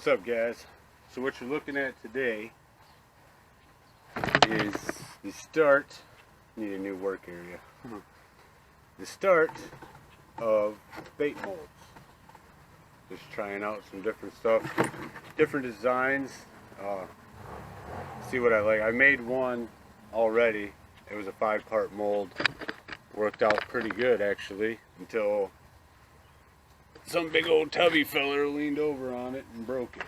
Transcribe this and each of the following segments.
What's up, guys? So what you're looking at today is the start, need a new work area, the start of bait molds. Just trying out some different stuff, different designs, see what I like. I made one already. It was a 5-part mold. Worked out pretty good actually, until some big old tubby feller leaned over on it and broke it.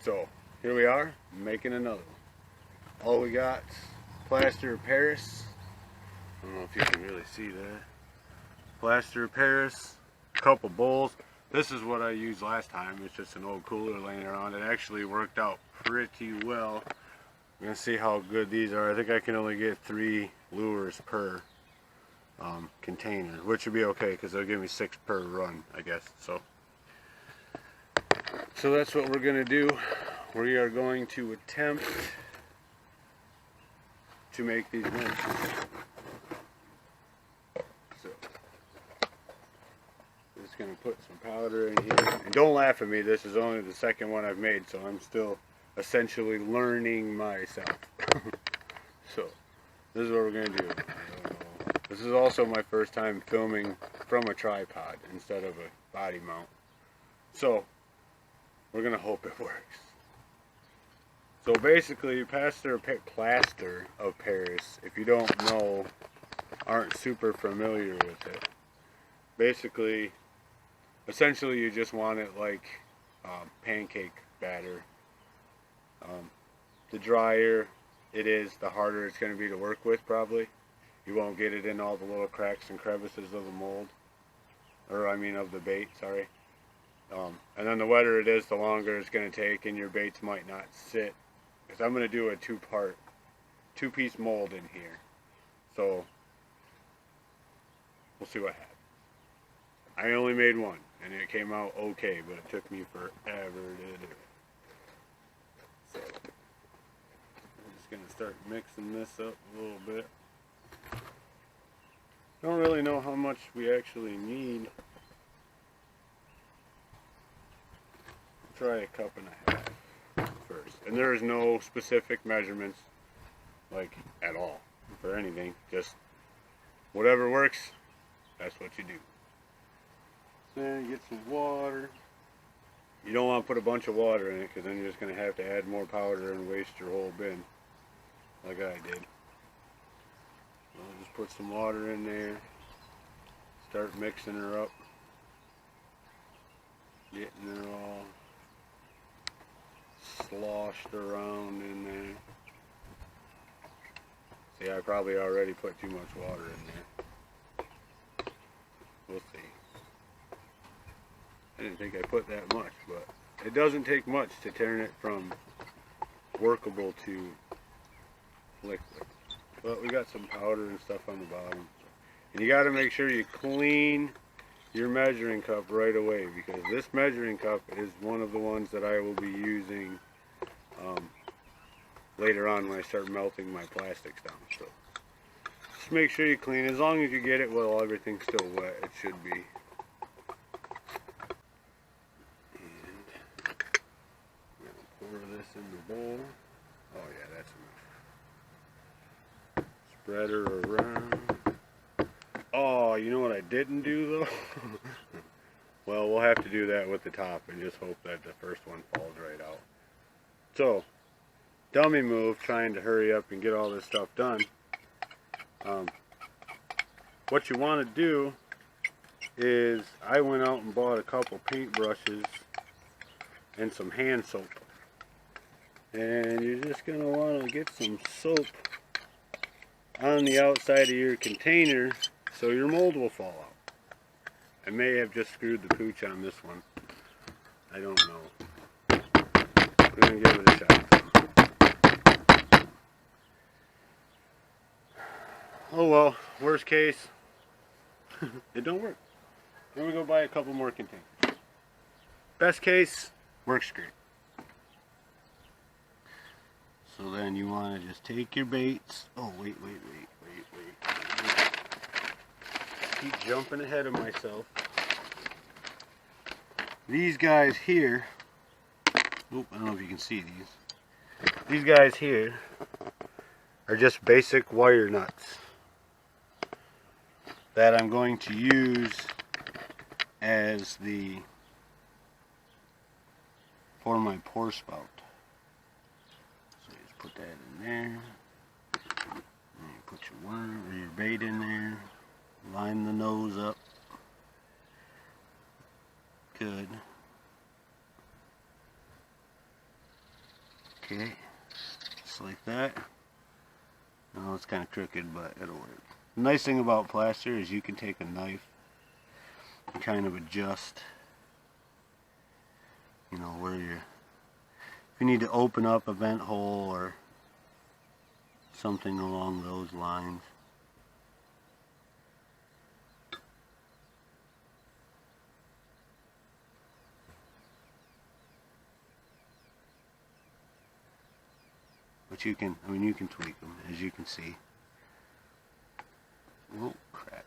So here we are, making another one. All we got, plaster of Paris. I don't know if you can really see that. Plaster of Paris, a couple bowls. This is what I used last time. It's just an old cooler laying around. It actually worked out pretty well. We're gonna see how good these are. I think I can only get 3 lures per container, which would be okay because they'll give me 6 per run, I guess. So that's what we're gonna do. We are going to attempt to make these molds. So just gonna put some powder in here, and don't laugh at me, this is only the second one I've made, so I'm still essentially learning myself. So this is what we're gonna do. This is also my first time filming from a tripod instead of a body mount, so we're gonna hope it works. So basically, plaster of Paris, if you don't know, aren't super familiar with it, basically, essentially you just want it like pancake batter. The drier it is, the harder it's going to be to work with probably. You won't get it in all the little cracks and crevices of the mold, or I mean of the bait, sorry. And then the wetter it is, the longer it's going to take, and your baits might not sit. Because I'm going to do a 2-piece mold in here. So we'll see what happens. I only made one, and it came out okay, but it took me forever to do it. So I'm just going to start mixing this up a little bit. Don't really know how much we actually need. Try a 1.5 cups first. And there is no specific measurements, like, at all for anything. Just whatever works, that's what you do. Then get some water. You don't want to put a bunch of water in it, because then you're just going to have to add more powder and waste your whole bin, like I did. I'll just put some water in there, start mixing her up, getting her all sloshed around in there. See, I probably already put too much water in there. We'll see. I didn't think I put that much, but it doesn't take much to turn it from workable to liquid. But we got some powder and stuff on the bottom. And you got to make sure you clean your measuring cup right away, because this measuring cup is one of the ones that I will be using later on when I start melting my plastics down. So just make sure you clean. As long as you get it while everything's still wet, it should be. And I'm going to pour this in the bowl. Oh yeah, that's enough. Spread her around. Oh, you know what I didn't do though? Well, we'll have to do that with the top and just hope that the first one falls right out. So, dummy move, trying to hurry up and get all this stuff done. What you want to do is, I went out and bought a couple paintbrushes and some hand soap. And you're just going to want to get some soap on the outside of your container so your mold will fall out. I may have just screwed the pooch on this one. I don't know. We're going to give it a shot. Oh well, worst case, it don't work. Then we go buy a couple more containers. Best case, works great. So then you want to just take your baits. Oh, wait. Keep jumping ahead of myself. These guys here Oop, I don't know if you can see these. These guys here are just basic wire nuts that I'm going to use as for my pour spout. So you just put that in there. And you put your worm or your bait in there. Line the nose up. Good. Okay, just like that. Oh, it's kind of crooked, but it'll work. The nice thing about plaster is you can take a knife and kind of adjust, you know, where if you need to open up a vent hole or something along those lines. But you can, I mean, you can tweak them, as you can see. Oh, crap.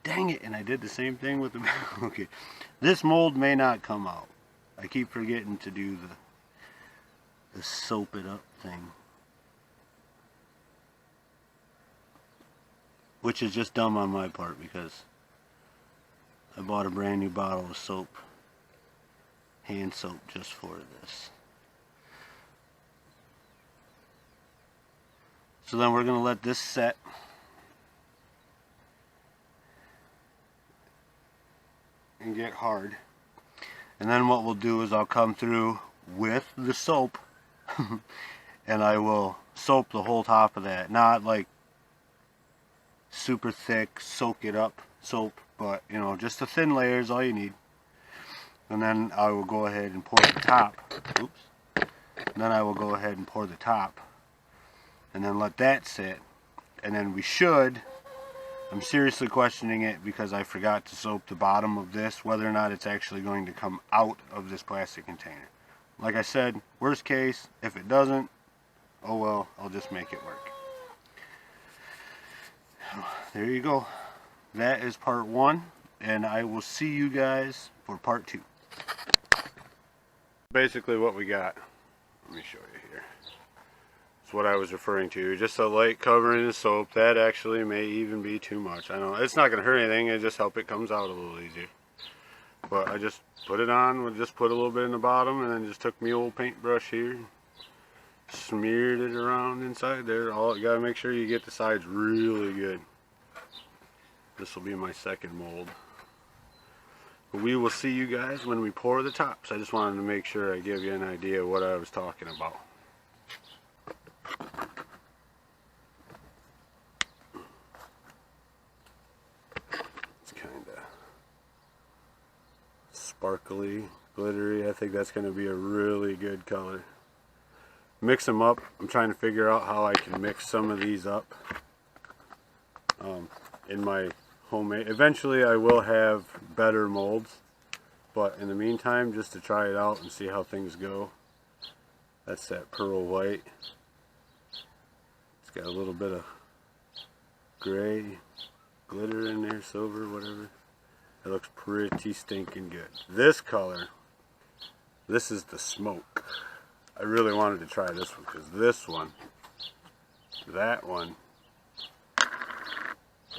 Dang it, and I did the same thing with the, okay. This mold may not come out. I keep forgetting to do the soap it up thing. Which is just dumb on my part because I bought a brand new bottle of soap, hand soap, just for this. So then we're going to let this set. And get hard. And then what we'll do is I'll come through with the soap and I will soap the whole top of that. Not like super thick, soak it up soap, but you know, just a thin layer is all you need. And then I will go ahead and pour the top. Oops. And then I will go ahead and pour the top. And then let that sit. And then we should, I'm seriously questioning it because I forgot to soap the bottom of this, whether or not it's actually going to come out of this plastic container. Like I said, worst case, if it doesn't, oh well, I'll just make it work. There you go. That is part 1, and I will see you guys for part 2. Basically what we got, let me show you here. It's what I was referring to, just a light covering of soap. That actually may even be too much. I know it's not going to hurt anything, it just help it comes out a little easier. But I just put it on, we'll just put a little bit in the bottom, and then just took my old paintbrush here, smeared it around inside there. You gotta make sure you get the sides really good. This will be my second mold. But we will see you guys when we pour the tops. I just wanted to make sure I give you an idea of what I was talking about. Sparkly, glittery. I think that's going to be a really good color. Mix them up. I'm trying to figure out how I can mix some of these up in my homemade. Eventually I will have better molds, but in the meantime, just to try it out and see how things go. That's that pearl white. It's got a little bit of gray glitter in there, silver, whatever. It looks pretty stinking good. This color, this is the smoke. I really wanted to try this one because this one, that one,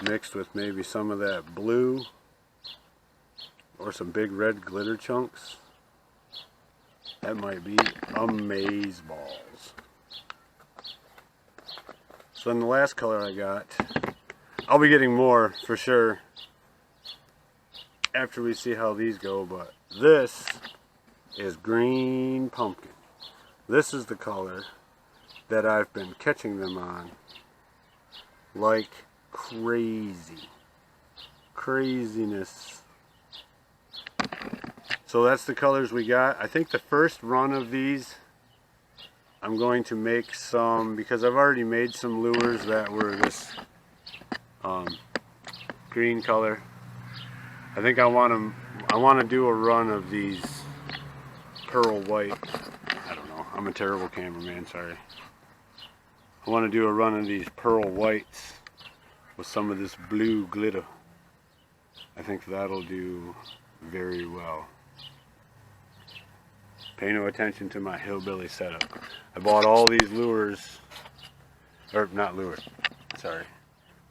mixed with maybe some of that blue or some big red glitter chunks, that might be amazeballs. So then the last color I got, I'll be getting more for sure after we see how these go, but this is green pumpkin. This is the color that I've been catching them on like crazy. Craziness. So that's the colors we got. I think the first run of these, I'm going to make some, because I've already made some lures that were this green color. I think I want to do a run of these pearl white. I don't know. I'm a terrible cameraman, sorry. I want to do a run of these pearl whites with some of this blue glitter. I think that'll do very well. Pay no attention to my hillbilly setup. I bought all these lures, or not lures, sorry.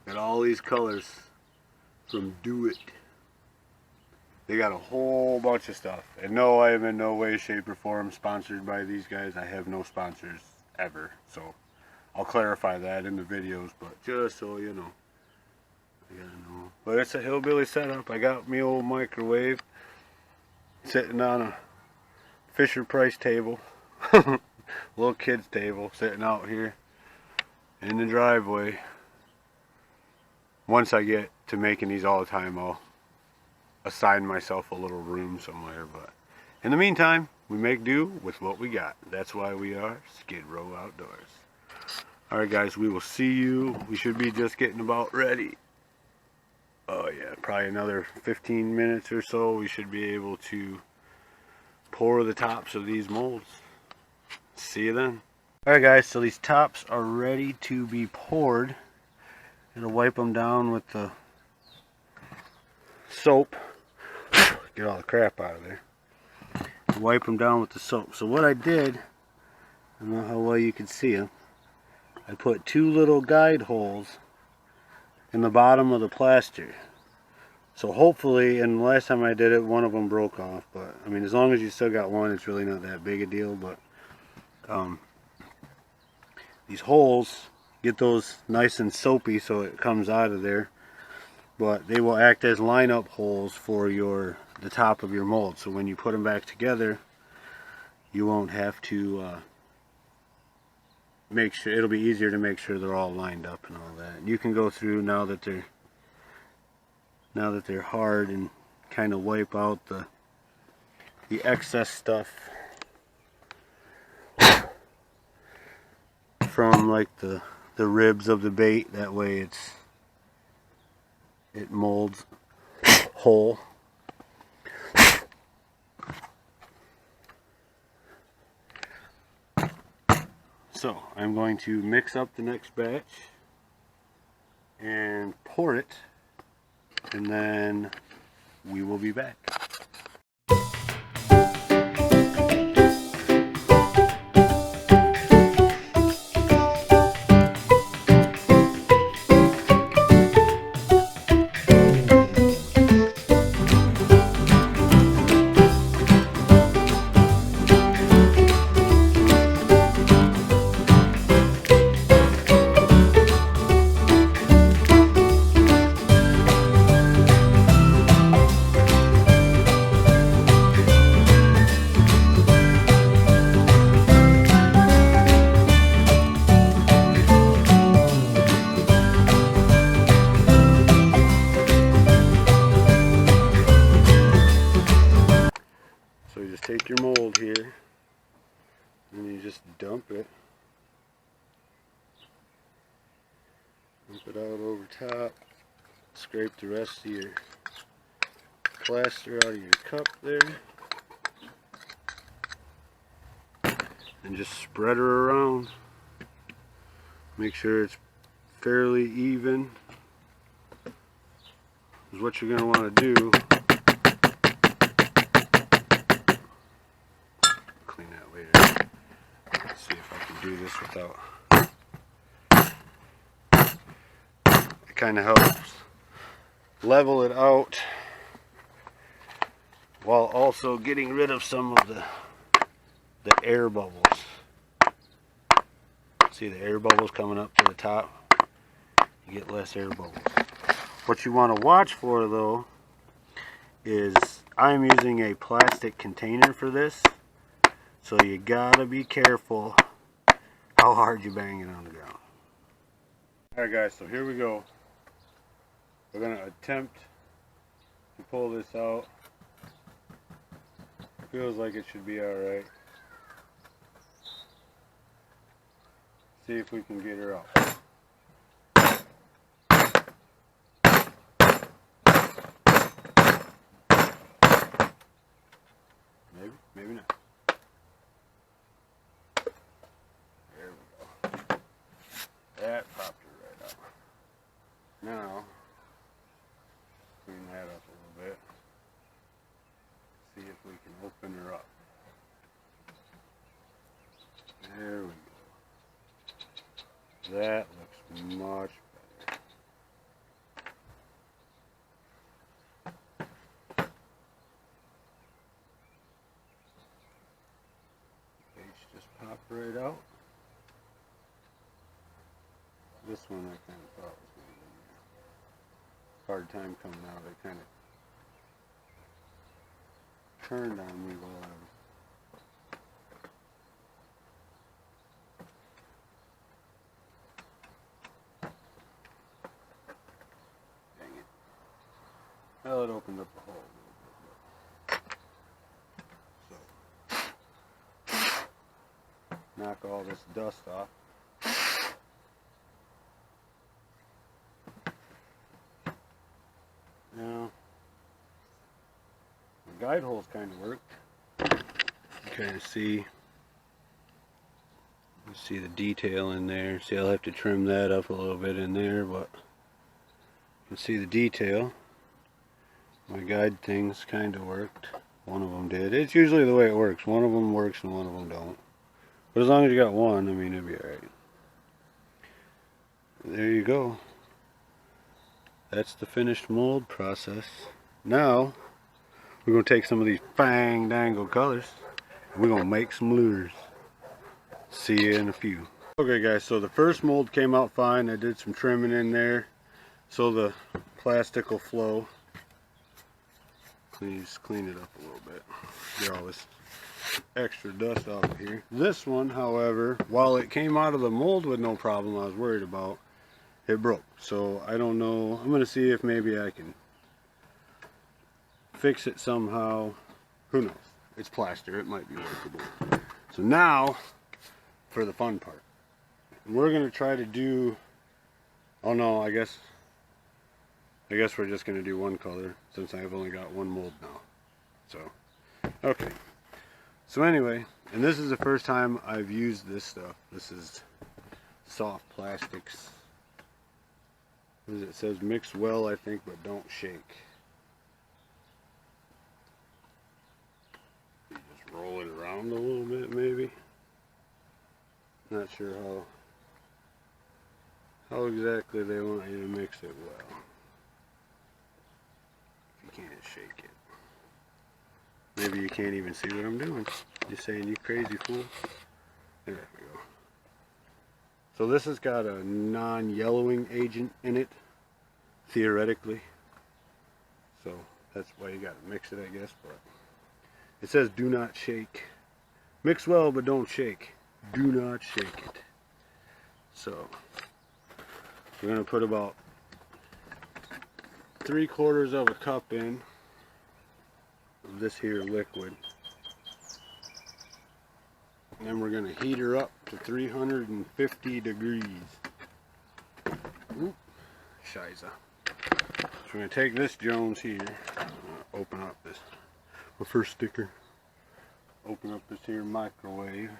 Got all these colors from Do It. They got a whole bunch of stuff. And no, I am in no way, shape, or form sponsored by these guys. I have no sponsors ever. So I'll clarify that in the videos, but just so you know. I gotta know. But it's a hillbilly setup. I got me old microwave sitting on a Fisher Price table. Little kid's table sitting out here in the driveway. Once I get to making these all the time, I'll assign myself a little room somewhere, but in the meantime, we make do with what we got. That's why we are Skidd-Row Outdoors. Alright guys, we will see you. We should be just getting about ready. Oh yeah, probably another 15 minutes or so. We should be able to pour the tops of these molds. See you then. Alright guys, so these tops are ready to be poured. Gonna wipe them down with the soap. Get all the crap out of there. Wipe them down with the soap. So what I did, I don't know how well you can see them, I put 2 little guide holes in the bottom of the plaster. So hopefully, and the last time I did it, one of them broke off. But I mean, as long as you still got one, it's really not that big a deal. But these holes, get those nice and soapy so it comes out of there. But they will act as line-up holes for the top of your mold. So when you put them back together, you won't have to make sure. It'll be easier to make sure they're all lined up and all that. And you can go through now that they're hard and kind of wipe out the excess stuff from like the ribs of the bait. That way it molds whole. So I'm going to mix up the next batch and pour it, and then we will be back. So you just take your mold here and you just dump it out over top, scrape the rest of your plaster out of your cup there, and just spread her around. Make sure it's fairly even is what you're going to want to do. Clean that later. Let's see if I can do this without. It kind of helps level it out while also getting rid of some of the air bubbles. See the air bubbles coming up to the top? You get less air bubbles. What you want to watch for though is I'm using a plastic container for this, so you gotta be careful how hard you bang it on the ground. Alright guys, so here we go. We're going to attempt to pull this out. Feels like it should be alright. See if we can get her out. Maybe, maybe not. There we go. That popped her right out. Now, clean that up a little bit. See if we can open her up. That looks much better. H just popped right out. This one I kind of thought was going to be a hard time coming out. It kind of turned on me while I was. Well, it opened up the hole a little bit. So, knock all this dust off. Now, the guide holes kind of worked. You kind of see the detail in there. See, I'll have to trim that up a little bit in there, but you can see the detail. My guide things kind of worked. One of them did. It's usually the way it works. One of them works and one of them don't. But as long as you got one, I mean, it'll be alright. There you go. That's the finished mold process. Now, we're going to take some of these fang dangle colors and we're going to make some lures. See you in a few. Okay guys, so the first mold came out fine. I did some trimming in there so the plastic will flow. Please clean it up a little bit. Get all this extra dust off of here. This one, however, while it came out of the mold with no problem, I was worried about, it broke. So I don't know. I'm going to see if maybe I can fix it somehow. Who knows? It's plaster. It might be workable. So now for the fun part. We're going to try to do, oh no, I guess we're just going to do one color since I've only got one mold now. So, okay. So anyway, and this is the first time I've used this stuff. This is soft plastics. It says mix well, I think, but don't shake. You just roll it around a little bit, maybe. Not sure how exactly they want you to mix it well. If you can't shake it. Maybe you can't even see what I'm doing. You're saying, you crazy fool. There we go. So this has got a non-yellowing agent in it, theoretically. So that's why you gotta mix it, I guess. But it says do not shake. Mix well, but don't shake. Do not shake it. So we're gonna put about 3/4 of a cup in of this here liquid. And then we're going to heat her up to 350 degrees. Oop, shiza. So we're going to take this Jones here, open up this, our first sticker, open up this here microwave.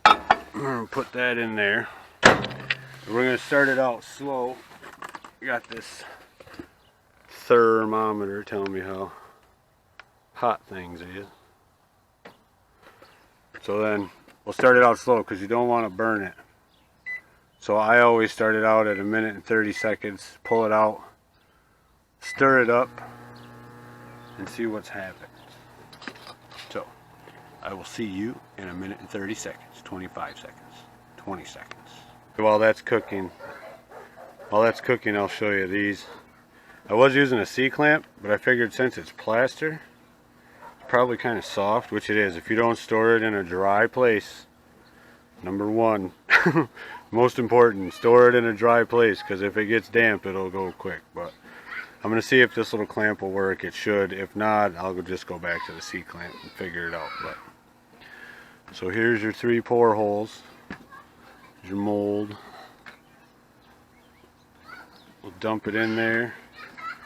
We're going to put that in there. We're going to start it out slow. We got this thermometer telling me how hot things is. So then we'll start it out slow because you don't want to burn it. So I always start it out at 1 minute and 30 seconds, pull it out, stir it up, and see what's happening. So I will see you in 1 minute and 30 seconds, 25 seconds, 20 seconds. While that's cooking, I'll show you these. I was using a C-clamp, but I figured since it's plaster, probably kind of soft, which it is. If you don't store it in a dry place, number one, most important, store it in a dry place, because if it gets damp it'll go quick. But I'm going to see if this little clamp will work. It should. If not, I'll just go back to the C-clamp and figure it out. But so here's your 3 pour holes. Here's your mold. We'll dump it in there.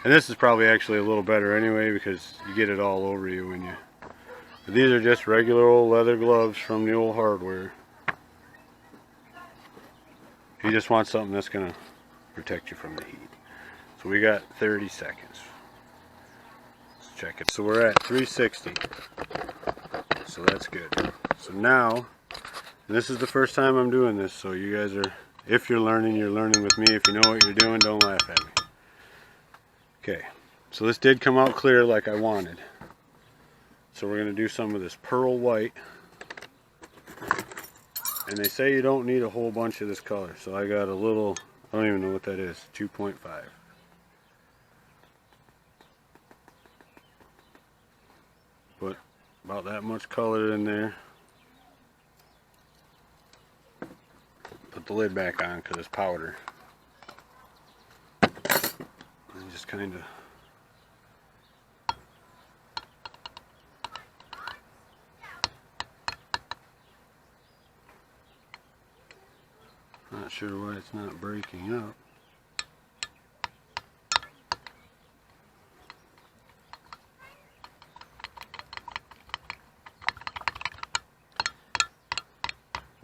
And this is probably actually a little better anyway because you get it all over you when you... But these are just regular old leather gloves from the old hardware. You just want something that's going to protect you from the heat. So we got 30 seconds. Let's check it. So we're at 360. So that's good. So now And this is the first time I'm doing this, so you guys are, if you're learning with me. If you know what you're doing, don't laugh at me. Okay, so this did come out clear like I wanted. So we're going to do some of this pearl white. And they say you don't need a whole bunch of this color, so I got a little, I don't even know what that is, 2.5. Put about that much color in there. Put the lid back on because it's powder. And just kind of not sure why it's not breaking up.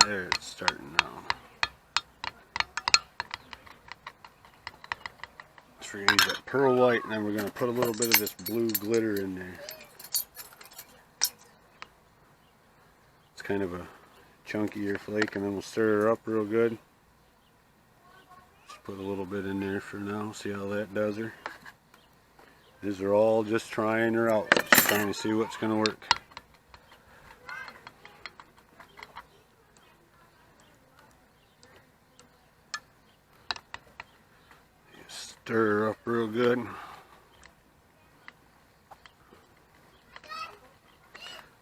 There, it's starting now. So we're going to use that pearl white, and then we're going to put a little bit of this blue glitter in there. It's kind of a chunkier flake, and then we'll stir her up real good. Just put a little bit in there for now, see how that does her. These are all just trying her out, just trying to see what's going to work. Stir her up real good.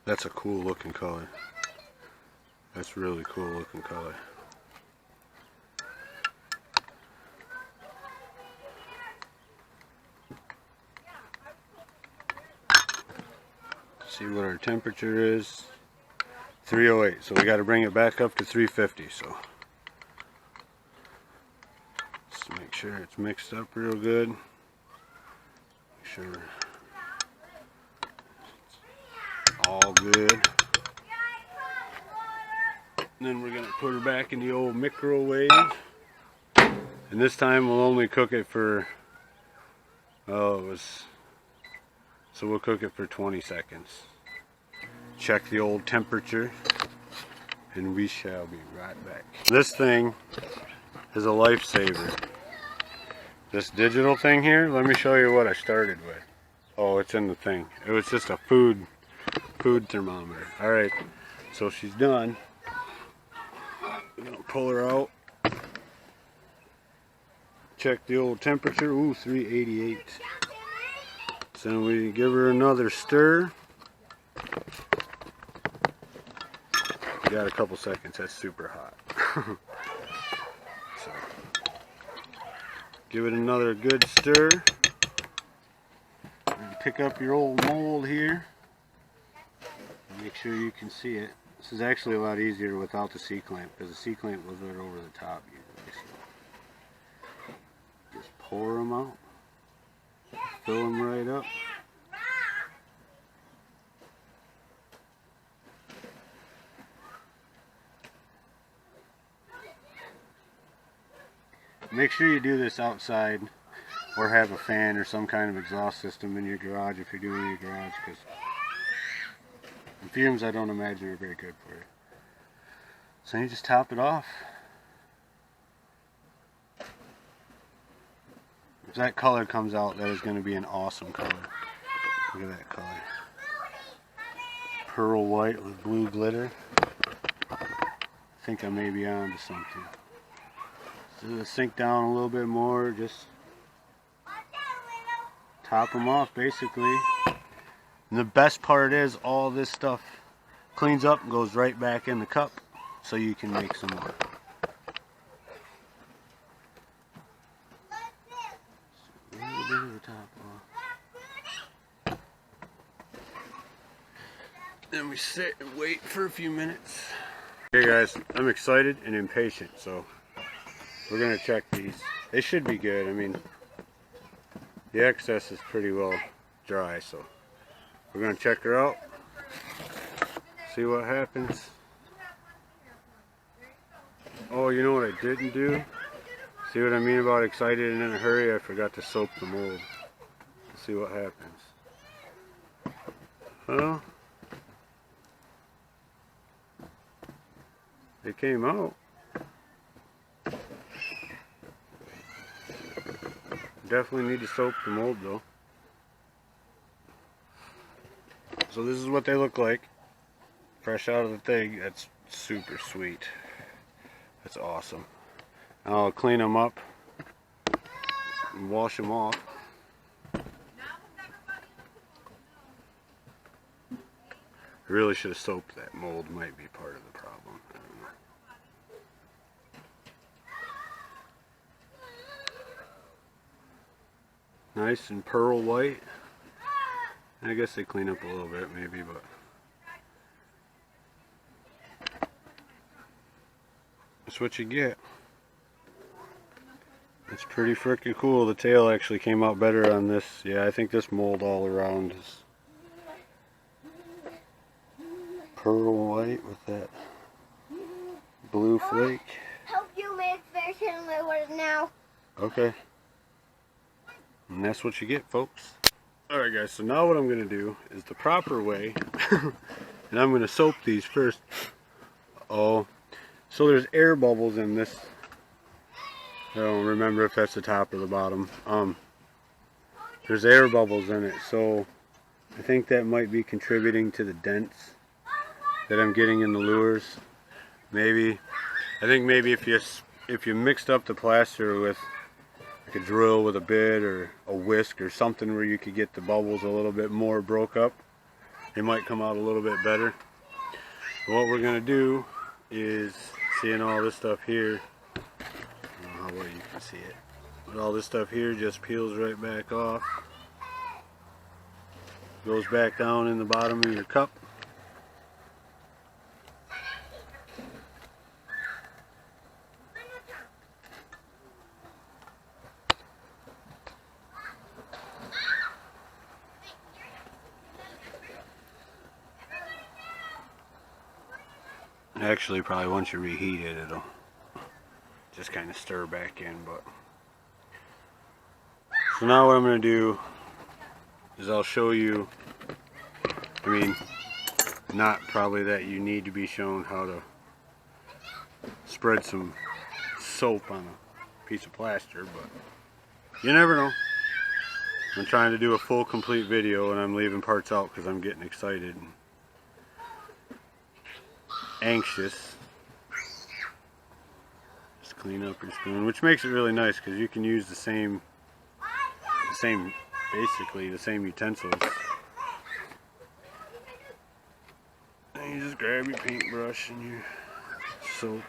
That's a cool looking color. That's really cool looking color. See what our temperature is. 308. So we got to bring it back up to 350. So just make sure it's mixed up real good. Make sure it's all good. And then we're going to put her back in the old microwave. And this time we'll only cook it for, so we'll cook it for 20 seconds. Check the old temperature, and we shall be right back. This thing is a lifesaver. This digital thing here, let me show you what I started with. Oh, it's in the thing. It was just a food thermometer. Alright, so she's done. I'm gonna pull her out. Check the old temperature. Ooh, 388. So we give her another stir. We got a couple seconds. That's super hot. So, give it another good stir. And pick up your old mold here. Make sure you can see it. This is actually a lot easier without the C-clamp, because the C-clamp goes right over the top usually. So just pour them out. Fill them right up. Make sure you do this outside, or have a fan or some kind of exhaust system in your garage if you're doing it in your garage, because the fumes I don't imagine are very good for you. So you just top it off. If that color comes out, that is going to be an awesome color. Look at that color. Pearl white with blue glitter. I think I may be on to something. So to sink down a little bit more, just top them off basically. And the best part is all this stuff cleans up and goes right back in the cup, so you can make some more. So a little bit of the top off. Then we sit and wait for a few minutes. Okay guys, I'm excited and impatient, so we're going to check these. They should be good. I mean, the excess is pretty well dry, so we're going to check her out, see what happens. Oh, you know what I didn't do? See what I mean about excited and in a hurry? I forgot to soap the mold. Let's see what happens. Well, They came out. Definitely need to soap the mold though. So this is what they look like. Fresh out of the thing. That's super sweet. That's awesome. I'll clean them up and wash them off. I really should have soaped that mold. Might be part of the problem. I don't know. Nice and pearl white. I guess they clean up a little bit maybe, but that's what you get. It's pretty freaking cool. The tail actually came out better on this. Yeah, I think this mold all around is pearl white with that blue flake. Help you make version with it now. Okay. And that's what you get, folks. Alright guys, so now what I'm going to do is the proper way. And I'm going to soap these first. Oh, so there's air bubbles in this. I don't remember if that's the top or the bottom. There's air bubbles in it, so I think that might be contributing to the dents that I'm getting in the lures. Maybe, I think maybe if you mixed up the plaster with like a drill with a bit or a whisk or something where you could get the bubbles a little bit more broke up, they might come out a little bit better. But what we're gonna do is, seeing all this stuff here, I don't know how well you can see it, but all this stuff here just peels right back off, goes back down in the bottom of your cup. Actually, probably once you reheat it, it'll just kind of stir back in. But so now what I'm going to do is I'll show you, I mean, not probably that you need to be shown how to spread some soap on a piece of plaster, but you never know. I'm trying to do a full complete video and I'm leaving parts out because I'm getting excited and anxious. Just clean up your spoon, which makes it really nice because you can use the same basically the same utensils. And you just grab your paintbrush and your soap.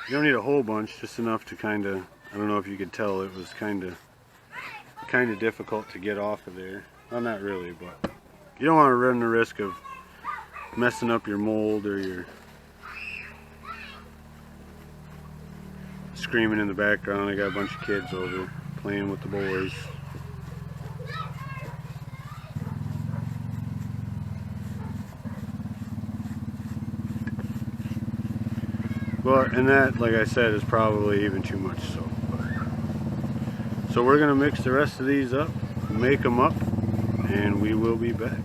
You don't need a whole bunch, just enough to kind of, I don't know if you could tell, it was kind of difficult to get off of there. Well, not really, but you don't want to run the risk of messing up your mold or your screaming in the background. I got a bunch of kids over playing with the boys. But, and that, like I said, is probably even too much soap. So we're going to mix the rest of these up, make them up, and we will be back.